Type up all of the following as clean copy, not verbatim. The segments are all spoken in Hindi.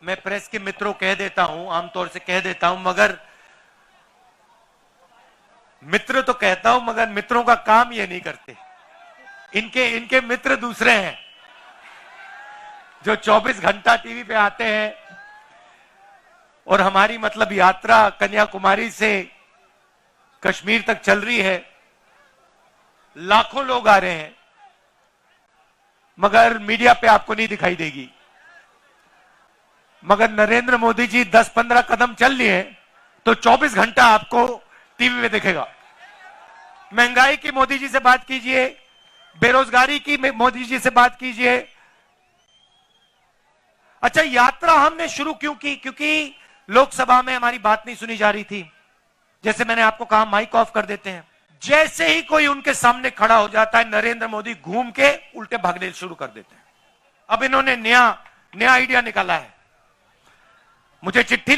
मैं प्रेस के मित्रों कह देता हूं, आमतौर से कह देता हूं, मगर मित्र तो कहता हूं मगर मित्रों का काम ये नहीं करते। इनके मित्र दूसरे हैं जो 24 घंटा टीवी पे आते हैं। और हमारी मतलब यात्रा कन्याकुमारी से कश्मीर तक चल रही है, लाखों लोग आ रहे हैं, मगर मीडिया पे आपको नहीं दिखाई देगी। मगर नरेंद्र मोदी जी 10-15 कदम चल लिए तो 24 घंटा आपको टीवी में दिखेगा। महंगाई की मोदी जी से बात कीजिए, बेरोजगारी की मोदी जी से बात कीजिए। अच्छा, यात्रा हमने शुरू क्यों की? क्योंकि लोकसभा में हमारी बात नहीं सुनी जा रही थी। जैसे मैंने आपको कहा, माइक ऑफ कर देते हैं। जैसे ही कोई उनके सामने खड़ा हो जाता है, नरेंद्र मोदी घूम के उल्टे भागने शुरू कर देते हैं। अब इन्होंने नया आइडिया निकाला है। मुझे चिट्ठी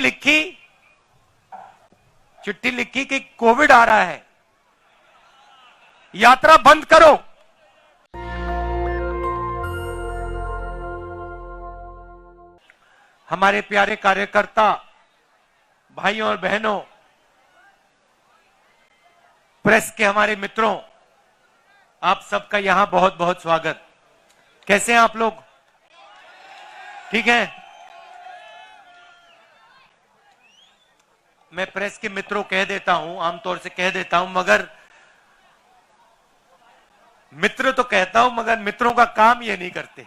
लिखी कि कोविड आ रहा है, यात्रा बंद करो। हमारे प्यारे कार्यकर्ता भाइयों और बहनों, प्रेस के हमारे मित्रों, आप सबका यहां बहुत बहुत स्वागत। कैसे हैं आप लोग? ठीक है। मैं प्रेस के मित्रों कह देता हूं, आमतौर से कह देता हूं, मगर मित्र तो कहता हूं मगर मित्रों का काम ये नहीं करते।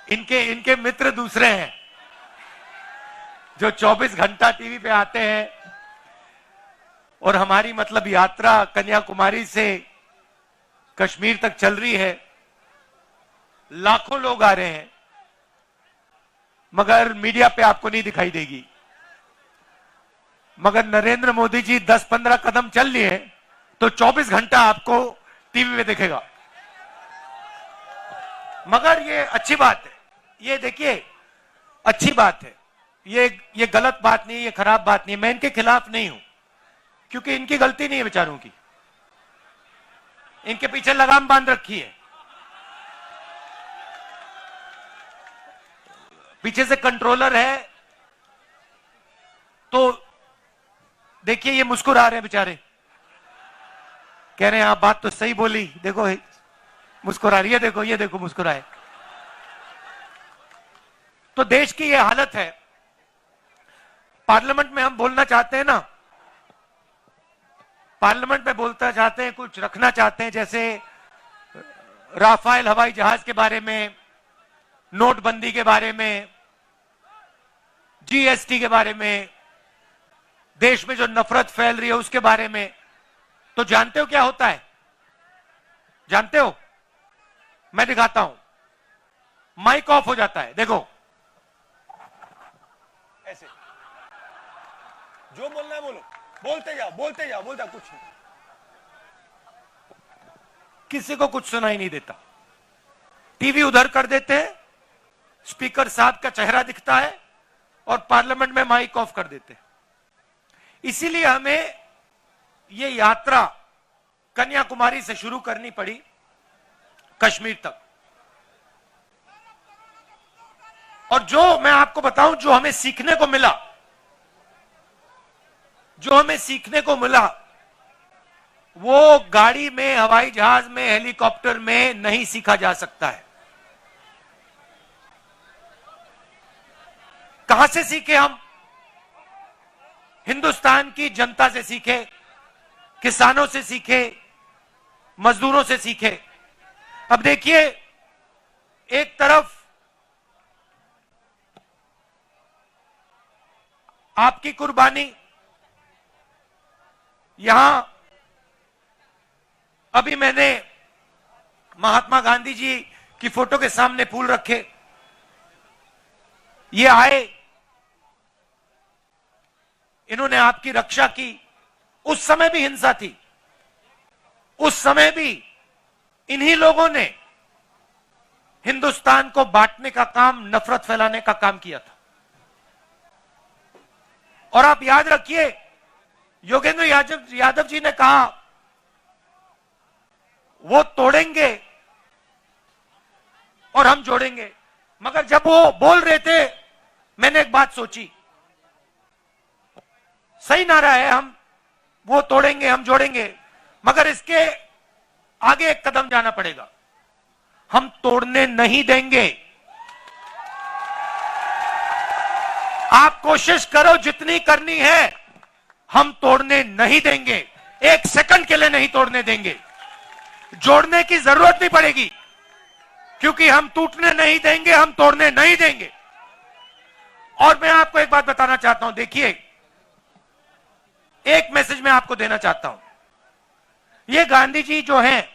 इनके मित्र दूसरे हैं जो 24 घंटा टीवी पे आते हैं। और हमारी मतलब यात्रा कन्याकुमारी से कश्मीर तक चल रही है, लाखों लोग आ रहे हैं, मगर मीडिया पे आपको नहीं दिखाई देगी। मगर नरेंद्र मोदी जी 10-15 कदम चल लिए तो 24 घंटा आपको टीवी में दिखेगा। मगर ये अच्छी बात है, ये देखिए अच्छी बात है, ये गलत बात नहीं है, ये खराब बात नहीं है। मैं इनके खिलाफ नहीं हूं, क्योंकि इनकी गलती नहीं है बेचारों की। इनके पीछे लगाम बांध रखी है, पीछे से कंट्रोलर है। तो देखिए ये मुस्कुरा रहे हैं बेचारे, कह रहे हैं आप बात तो सही बोली, देखो मुस्कुरा रही है, देखो ये देखो मुस्कुराए। तो देश की ये हालत है। पार्लियामेंट में हम बोलना चाहते हैं ना, पार्लियामेंट में बोलना चाहते हैं, कुछ रखना चाहते हैं, जैसे राफेल हवाई जहाज के बारे में, नोटबंदी के बारे में, जीएसटी के बारे में, देश में जो नफरत फैल रही है उसके बारे में। तो जानते हो क्या होता है? जानते हो? मैं दिखाता हूं। माइक ऑफ हो जाता है, देखो ऐसे। जो बोलना है बोलो, बोलते जाओ बोलते जाओ, बोलता कुछ नहीं, किसी को कुछ सुनाई नहीं देता। टीवी उधर कर देते हैं, स्पीकर साहब का चेहरा दिखता है और पार्लियामेंट में माइक ऑफ कर देते हैं। इसीलिए हमें ये यात्रा कन्याकुमारी से शुरू करनी पड़ी कश्मीर तक। और जो मैं आपको बताऊं, जो हमें सीखने को मिला, वो गाड़ी में, हवाई जहाज में, हेलीकॉप्टर में नहीं सीखा जा सकता है। कहां से सीखे हम? हिंदुस्तान की जनता से सीखे, किसानों से सीखे, मजदूरों से सीखे। अब देखिए, एक तरफ आपकी कुर्बानी, यहां अभी मैंने महात्मा गांधी जी की फोटो के सामने फूल रखे, ये आए, इन्होंने आपकी रक्षा की। उस समय भी हिंसा थी, उस समय भी इन्हीं लोगों ने हिंदुस्तान को बांटने का काम, नफरत फैलाने का काम किया था। और आप याद रखिए, योगेंद्र यादव जी ने कहा वो तोड़ेंगे और हम जोड़ेंगे। मगर जब वो बोल रहे थे, मैंने एक बात सोची, सही नारा है, हम वो तोड़ेंगे हम जोड़ेंगे, मगर इसके आगे एक कदम जाना पड़ेगा। हम तोड़ने नहीं देंगे। आप कोशिश करो जितनी करनी है, हम तोड़ने नहीं देंगे। एक सेकंड के लिए नहीं तोड़ने देंगे। जोड़ने की जरूरत नहीं पड़ेगी, क्योंकि हम टूटने नहीं देंगे, हम तोड़ने नहीं देंगे। और मैं आपको एक बात बताना चाहता हूं, देखिए, एक मैसेज मैं आपको देना चाहता हूं। ये गांधी जी जो हैं,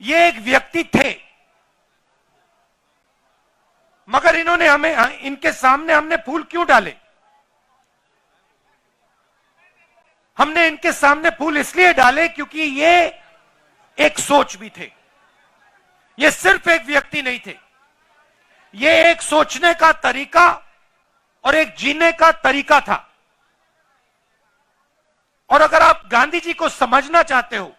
ये एक व्यक्ति थे, मगर इन्होंने हमें, इनके सामने हमने फूल क्यों डाले? हमने इनके सामने फूल इसलिए डाले क्योंकि ये एक सोच भी थे। ये सिर्फ एक व्यक्ति नहीं थे, ये एक सोचने का तरीका और एक जीने का तरीका था। और अगर आप गांधी जी को समझना चाहते हो,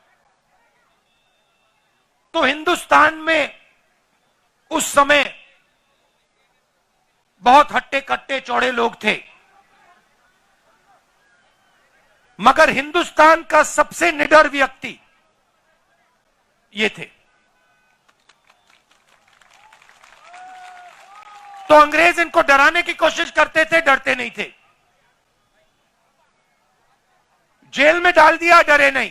तो हिंदुस्तान में उस समय बहुत हट्टे कट्टे चौड़े लोग थे, मगर हिंदुस्तान का सबसे निडर व्यक्ति ये थे। तो अंग्रेज इनको डराने की कोशिश करते थे, डरते नहीं थे। जेल में डाल दिया, डरे नहीं।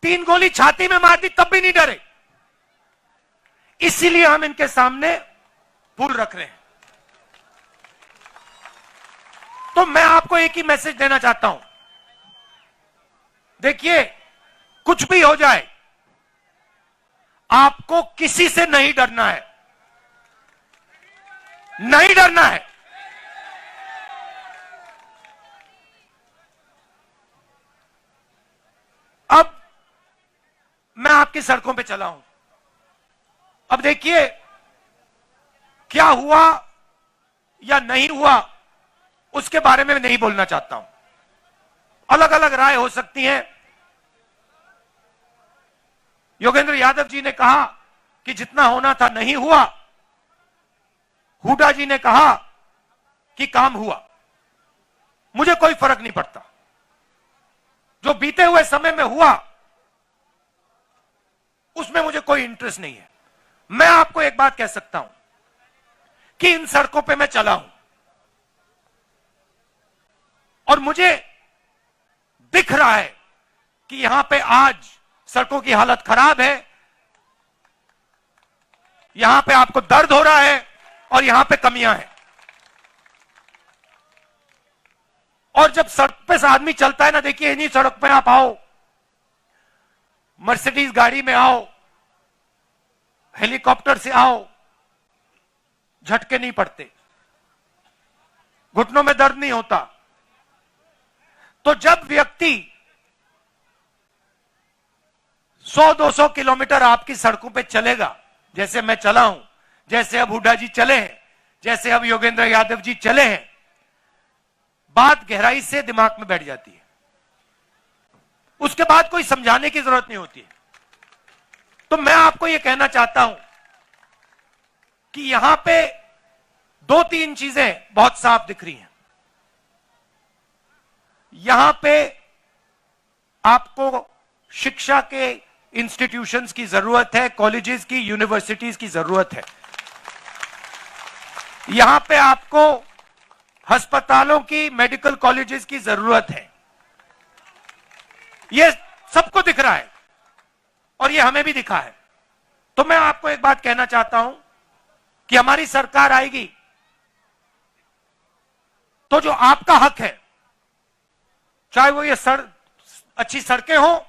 3 गोली छाती में मार दी, तब भी नहीं डरे। इसीलिए हम इनके सामने फूल रख रहे हैं। तो मैं आपको एक ही मैसेज देना चाहता हूं, देखिए, कुछ भी हो जाए, आपको किसी से नहीं डरना है, नहीं डरना है। अब मैं आपकी सड़कों पे चला हूं। अब देखिए, क्या हुआ या नहीं हुआ, उसके बारे में नहीं बोलना चाहता हूं। अलग अलग राय हो सकती है। योगेंद्र यादव जी ने कहा कि जितना होना था नहीं हुआ। हुड्डा जी ने कहा कि काम हुआ। मुझे कोई फर्क नहीं पड़ता। जो बीते हुए समय में हुआ, उसमें मुझे कोई इंटरेस्ट नहीं है। मैं आपको एक बात कह सकता हूं कि इन सड़कों पे मैं चला हूं और मुझे दिख रहा है कि यहां पे आज सड़कों की हालत खराब है, यहां पे आपको दर्द हो रहा है और यहां पे कमियां हैं। और जब सड़क पे से आदमी चलता है ना, देखिए, इन्हीं सड़क पे आप आओ, मर्सिडीज गाड़ी में आओ, हेलीकॉप्टर से आओ, झटके नहीं पड़ते, घुटनों में दर्द नहीं होता। तो जब व्यक्ति 100-200 किलोमीटर आपकी सड़कों पे चलेगा, जैसे मैं चला हूं, जैसे अब हुड्डा जी चले हैं, जैसे अब योगेंद्र यादव जी चले हैं, बात गहराई से दिमाग में बैठ जाती है। उसके बाद कोई समझाने की जरूरत नहीं होती है। तो मैं आपको यह कहना चाहता हूं कि यहां पे 2-3 चीजें बहुत साफ दिख रही हैं। यहां पे आपको शिक्षा के इंस्टीट्यूशंस की जरूरत है, कॉलेजेस की, यूनिवर्सिटीज की जरूरत है। यहां पे आपको अस्पतालों की, मेडिकल कॉलेजेस की जरूरत है। यह सबको दिख रहा है और यह हमें भी दिखा है। तो मैं आपको एक बात कहना चाहता हूं कि हमारी सरकार आएगी तो जो आपका हक है, चाहे वो ये अच्छी सड़कें हो,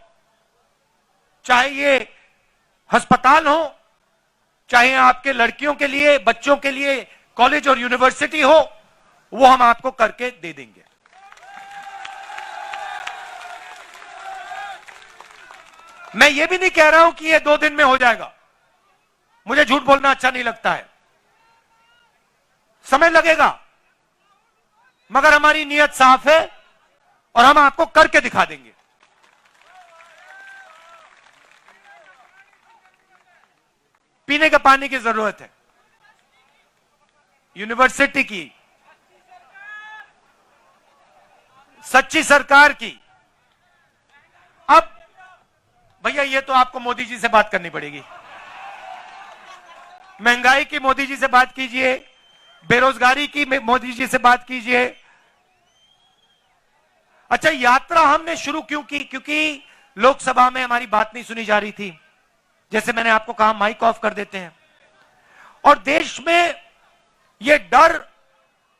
चाहे ये अस्पताल हो, चाहे आपके लड़कियों के लिए, बच्चों के लिए कॉलेज और यूनिवर्सिटी हो, वो हम आपको करके दे देंगे। मैं ये भी नहीं कह रहा हूं कि ये 2 दिन में हो जाएगा। मुझे झूठ बोलना अच्छा नहीं लगता है। समय लगेगा, मगर हमारी नीयत साफ है और हम आपको करके दिखा देंगे। पीने के पानी की जरूरत है, यूनिवर्सिटी की, सच्ची सरकार की। अब भैया ये तो आपको मोदी जी से बात करनी पड़ेगी। महंगाई की मोदी जी से बात कीजिए, बेरोजगारी की मोदी जी से बात कीजिए। अच्छा, यात्रा हमने शुरू क्यों की? क्योंकि लोकसभा में हमारी बात नहीं सुनी जा रही थी। जैसे मैंने आपको कहा, माइक ऑफ कर देते हैं और देश में यह डर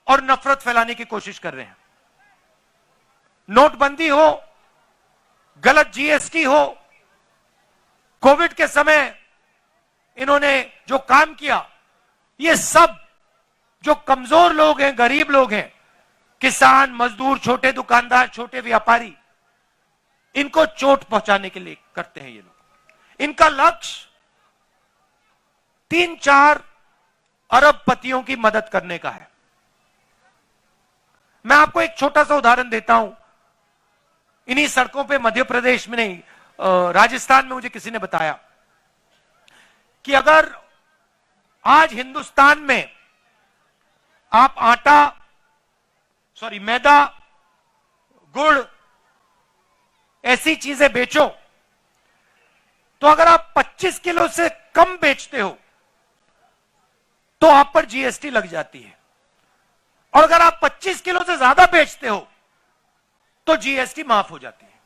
और नफरत फैलाने की कोशिश कर रहे हैं। नोटबंदी हो, गलत जीएसटी हो, कोविड के समय इन्होंने जो काम किया, ये सब जो कमजोर लोग हैं, गरीब लोग हैं, किसान, मजदूर, छोटे दुकानदार, छोटे व्यापारी, इनको चोट पहुंचाने के लिए करते हैं ये लोग। इनका लक्ष्य 3-4 अरबपतियों की मदद करने का है। मैं आपको एक छोटा सा उदाहरण देता हूं। इन्हीं सड़कों पे मध्य प्रदेश में नहीं, राजस्थान में मुझे किसी ने बताया कि अगर आज हिंदुस्तान में आप मैदा, गुड़, ऐसी चीजें बेचो, तो अगर आप 25 किलो से कम बेचते हो तो आप पर जीएसटी लग जाती है, और अगर आप 25 किलो से ज्यादा बेचते हो तो जीएसटी माफ हो जाती है।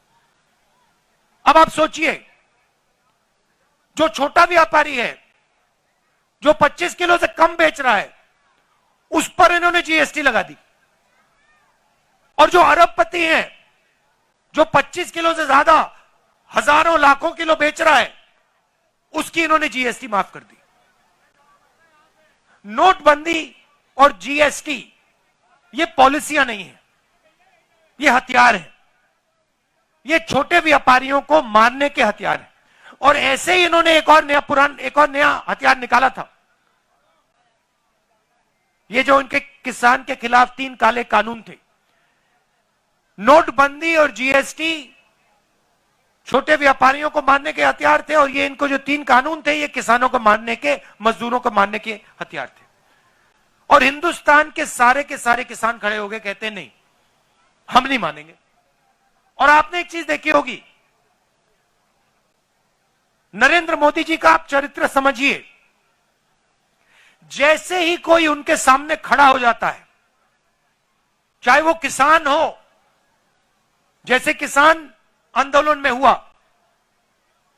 अब आप सोचिए, जो छोटा व्यापारी है, जो 25 किलो से कम बेच रहा है, उस पर इन्होंने जीएसटी लगा दी, और जो अरबपति है, जो 25 किलो से ज्यादा हजारों लाखों किलो बेच रहा है, उसकी इन्होंने जीएसटी माफ कर दी। नोटबंदी और जीएसटी ये पॉलिसियां नहीं है, ये हथियार है। ये छोटे व्यापारियों को मारने के हथियार है। और ऐसे ही इन्होंने एक और नया हथियार निकाला था। ये जो इनके किसान के खिलाफ 3 काले कानून थे, नोटबंदी और जीएसटी छोटे व्यापारियों को मारने के हथियार थे, और ये इनको जो 3 कानून थे, ये किसानों को मारने के, मजदूरों को मारने के हथियार थे। और हिंदुस्तान के सारे किसान खड़े हो गए, कहते नहीं, हम नहीं मानेंगे। और आपने एक चीज देखी होगी, नरेंद्र मोदी जी का आप चरित्र समझिए। जैसे ही कोई उनके सामने खड़ा हो जाता है, चाहे वो किसान हो, जैसे किसान आंदोलन में हुआ,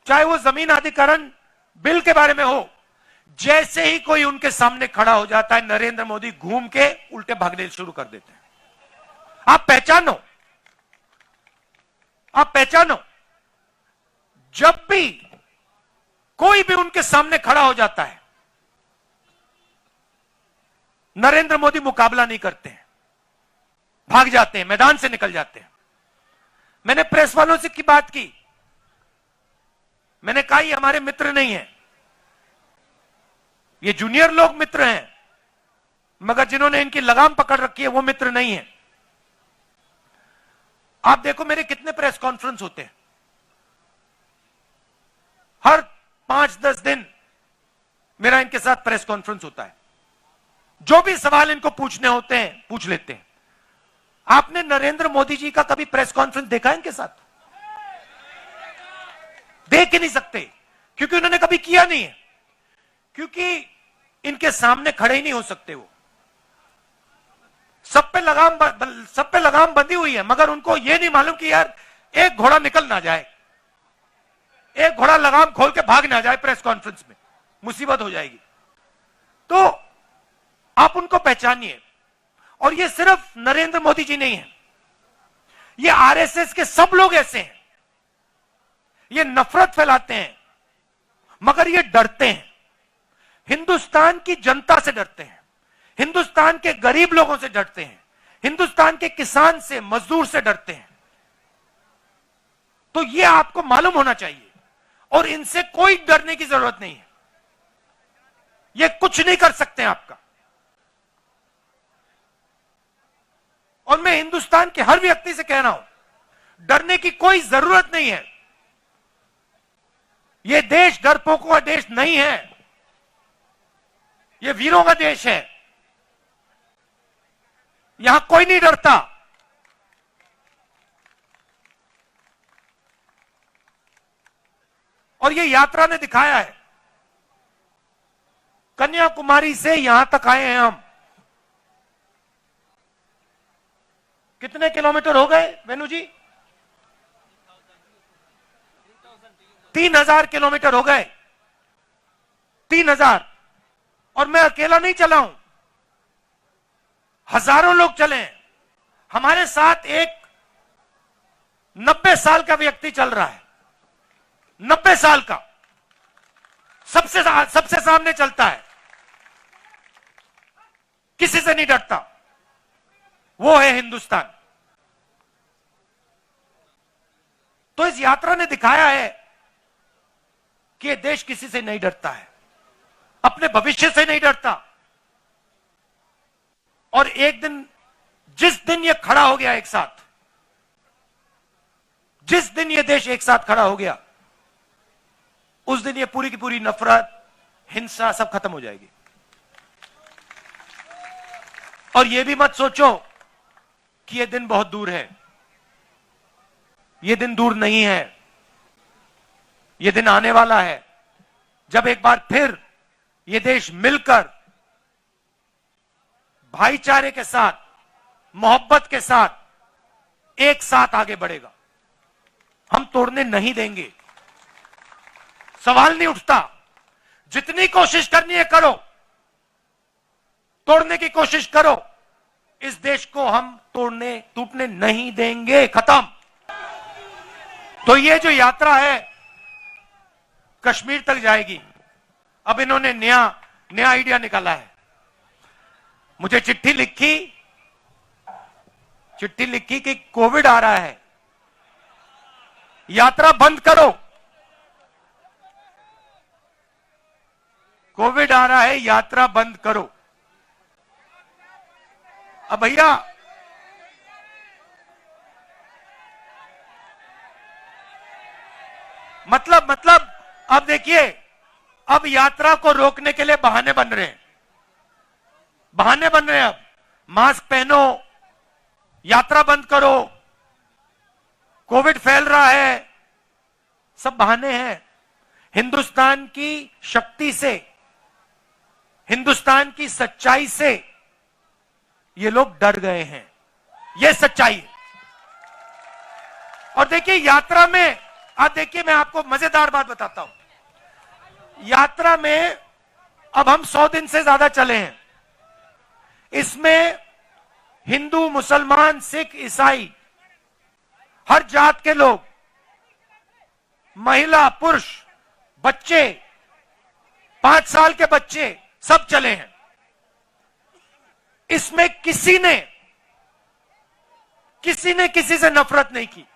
चाहे वो जमीन अधिग्रहण बिल के बारे में हो, जैसे ही कोई उनके सामने खड़ा हो जाता है, नरेंद्र मोदी घूम के उल्टे भागने शुरू कर देते हैं। आप पहचानो, जब भी कोई भी उनके सामने खड़ा हो जाता है, नरेंद्र मोदी मुकाबला नहीं करते हैं, भाग जाते हैं, मैदान से निकल जाते हैं। मैंने प्रेस वालों से की बात की, मैंने कहा ये हमारे मित्र नहीं है, ये जूनियर लोग मित्र हैं, मगर जिन्होंने इनकी लगाम पकड़ रखी है वो मित्र नहीं है। आप देखो मेरे कितने प्रेस कॉन्फ्रेंस होते हैं, हर 5-10 दिन मेरा इनके साथ प्रेस कॉन्फ्रेंस होता है। जो भी सवाल इनको पूछने होते हैं पूछ लेते हैं। आपने नरेंद्र मोदी जी का कभी प्रेस कॉन्फ्रेंस देखा है इनके साथ? देख ही नहीं सकते, क्योंकि उन्होंने कभी किया नहीं है, क्योंकि इनके सामने खड़े ही नहीं हो सकते। वो सब पे लगाम बंधी हुई है, मगर उनको यह नहीं मालूम कि यार एक घोड़ा निकल ना जाए, एक घोड़ा लगाम खोल के भाग ना जाए प्रेस कॉन्फ्रेंस में, मुसीबत हो जाएगी। तो आप उनको पहचानिए। और ये सिर्फ नरेंद्र मोदी जी नहीं है, ये आरएसएस के सब लोग ऐसे हैं। ये नफरत फैलाते हैं, मगर ये डरते हैं, हिंदुस्तान की जनता से डरते हैं, हिंदुस्तान के गरीब लोगों से डरते हैं, हिंदुस्तान के किसान से, मजदूर से डरते हैं। तो ये आपको मालूम होना चाहिए, और इनसे कोई डरने की जरूरत नहीं है। ये कुछ नहीं कर सकते आपका। और मैं हिंदुस्तान के हर व्यक्ति से कह रहा हूं, डरने की कोई जरूरत नहीं है। यह देश डरपोकों का देश नहीं है। ये वीरों का देश है, यहां कोई नहीं डरता। और ये यात्रा ने दिखाया है। कन्याकुमारी से यहां तक आए हैं हम। कितने किलोमीटर हो गए वेणु जी? 3000 किलोमीटर हो गए। 3000। और मैं अकेला नहीं चला हूं, हजारों लोग चले हैं। हमारे साथ एक 90 साल का व्यक्ति चल रहा है। 90 साल का, सबसे सामने चलता है, किसी से नहीं डरता। वो है हिंदुस्तान। तो इस यात्रा ने दिखाया है कि ये देश किसी से नहीं डरता है, अपने भविष्य से नहीं डरता। और एक दिन, जिस दिन ये खड़ा हो गया एक साथ, जिस दिन ये देश एक साथ खड़ा हो गया, उस दिन ये पूरी की पूरी नफरत, हिंसा सब खत्म हो जाएगी। और ये भी मत सोचो कि ये दिन बहुत दूर है। ये दिन दूर नहीं है। ये दिन आने वाला है जब एक बार फिर ये देश मिलकर, भाईचारे के साथ, मोहब्बत के साथ एक साथ आगे बढ़ेगा। हम तोड़ने नहीं देंगे। सवाल नहीं उठता। जितनी कोशिश करनी है करो, तोड़ने की कोशिश करो। इस देश को हम टूटने नहीं देंगे। खत्म। तो ये जो यात्रा है कश्मीर तक जाएगी। अब इन्होंने नया आइडिया निकाला है। मुझे चिट्ठी लिखी कि कोविड आ रहा है, यात्रा बंद करो। कोविड आ रहा है, यात्रा बंद करो। अब भैया, मतलब अब देखिए, अब यात्रा को रोकने के लिए बहाने बन रहे हैं। अब मास्क पहनो, यात्रा बंद करो, कोविड फैल रहा है, सब बहाने हैं। हिंदुस्तान की शक्ति से, हिंदुस्तान की सच्चाई से ये लोग डर गए हैं। ये सच्चाई है। और देखिए यात्रा में, आज देखिए मैं आपको मजेदार बात बताता हूं। यात्रा में अब हम 100 दिन से ज्यादा चले हैं। इसमें हिंदू, मुसलमान, सिख, ईसाई, हर जात के लोग, महिला, पुरुष, बच्चे, 5 साल के बच्चे, सब चले हैं। इसमें किसी ने किसी से नफरत नहीं की।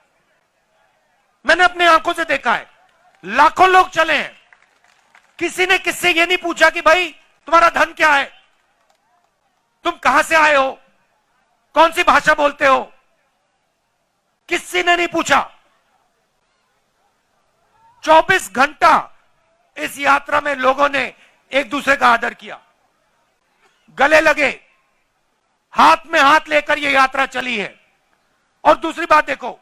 मैंने अपनी आंखों से देखा है। लाखों लोग चले हैं। किसी ने किससे यह नहीं पूछा कि भाई तुम्हारा धर्म क्या है, तुम कहां से आए हो, कौन सी भाषा बोलते हो, किसी ने नहीं पूछा। 24 घंटा इस यात्रा में लोगों ने एक दूसरे का आदर किया, गले लगे, हाथ में हाथ लेकर यह यात्रा चली है। और दूसरी बात देखो,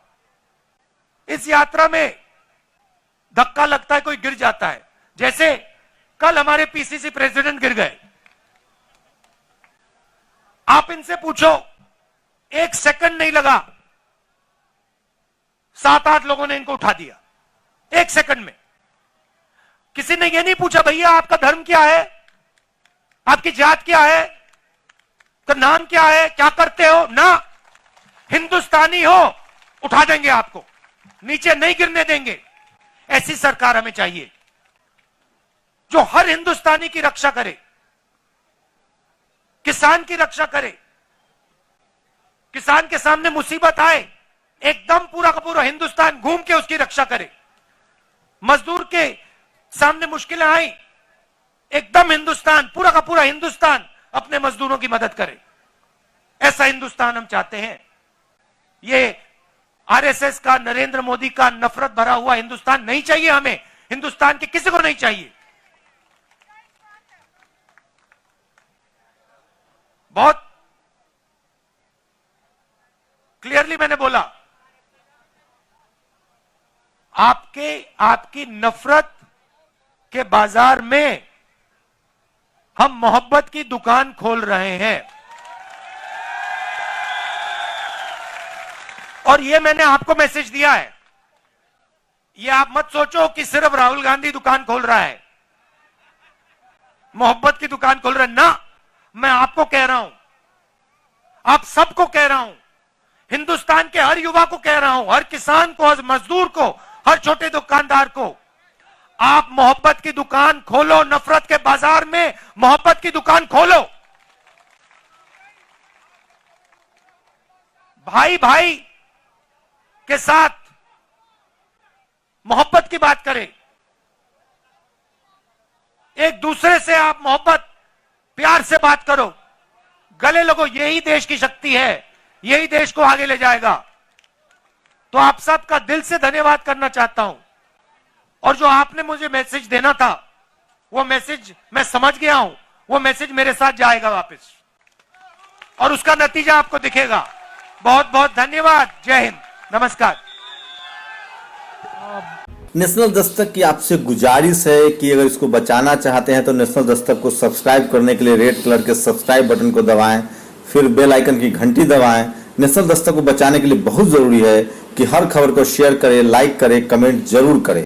इस यात्रा में धक्का लगता है, कोई गिर जाता है। जैसे कल हमारे पीसीसी प्रेसिडेंट गिर गए। आप इनसे पूछो, 1 सेकंड नहीं लगा, 7-8 लोगों ने इनको उठा दिया 1 सेकंड में। किसी ने यह नहीं पूछा भैया आपका धर्म क्या है, आपकी जात क्या है, का नाम क्या है, क्या करते हो ना। हिंदुस्तानी हो, उठा देंगे आपको, नीचे नहीं गिरने देंगे। ऐसी सरकार हमें चाहिए जो हर हिंदुस्तानी की रक्षा करे, किसान की रक्षा करे। किसान के सामने मुसीबत आए, एकदम पूरा का पूरा हिंदुस्तान घूम के उसकी रक्षा करे। मजदूर के सामने मुश्किलें आई, एकदम हिंदुस्तान, पूरा का पूरा हिंदुस्तान अपने मजदूरों की मदद करे। ऐसा हिंदुस्तान हम चाहते हैं। ये आरएसएस का, नरेंद्र मोदी का नफरत भरा हुआ हिंदुस्तान नहीं चाहिए हमें। हिंदुस्तान के किसी को नहीं चाहिए। बहुत क्लियरली मैंने बोला, आपकी नफरत के बाजार में हम मोहब्बत की दुकान खोल रहे हैं। और ये मैंने आपको मैसेज दिया है। ये आप मत सोचो कि सिर्फ राहुल गांधी दुकान खोल रहा है, मोहब्बत की दुकान खोल रहा है ना। मैं आपको कह रहा हूं, आप सबको कह रहा हूं, हिंदुस्तान के हर युवा को कह रहा हूं, हर किसान को, हर मजदूर को, हर छोटे दुकानदार को, आप मोहब्बत की दुकान खोलो। नफरत के बाजार में मोहब्बत की दुकान खोलो। भाई भाई के साथ मोहब्बत की बात करें, एक दूसरे से आप मोहब्बत प्यार से बात करो, गले लगो। यही देश की शक्ति है, यही देश को आगे ले जाएगा। तो आप सबका दिल से धन्यवाद करना चाहता हूं। और जो आपने मुझे मैसेज देना था, वो मैसेज मैं समझ गया हूं, वो मैसेज मेरे साथ जाएगा वापस, और उसका नतीजा आपको दिखेगा। बहुत बहुत धन्यवाद। जय हिंद, नमस्कार। नेशनल दस्तक की आपसे गुजारिश है कि अगर इसको बचाना चाहते हैं तो नेशनल दस्तक को सब्सक्राइब करने के लिए रेड कलर के सब्सक्राइब बटन को दबाएं, फिर बेल आइकन की घंटी दबाएं। नेशनल दस्तक को बचाने के लिए बहुत जरूरी है कि हर खबर को शेयर करें, लाइक करें, कमेंट जरूर करें।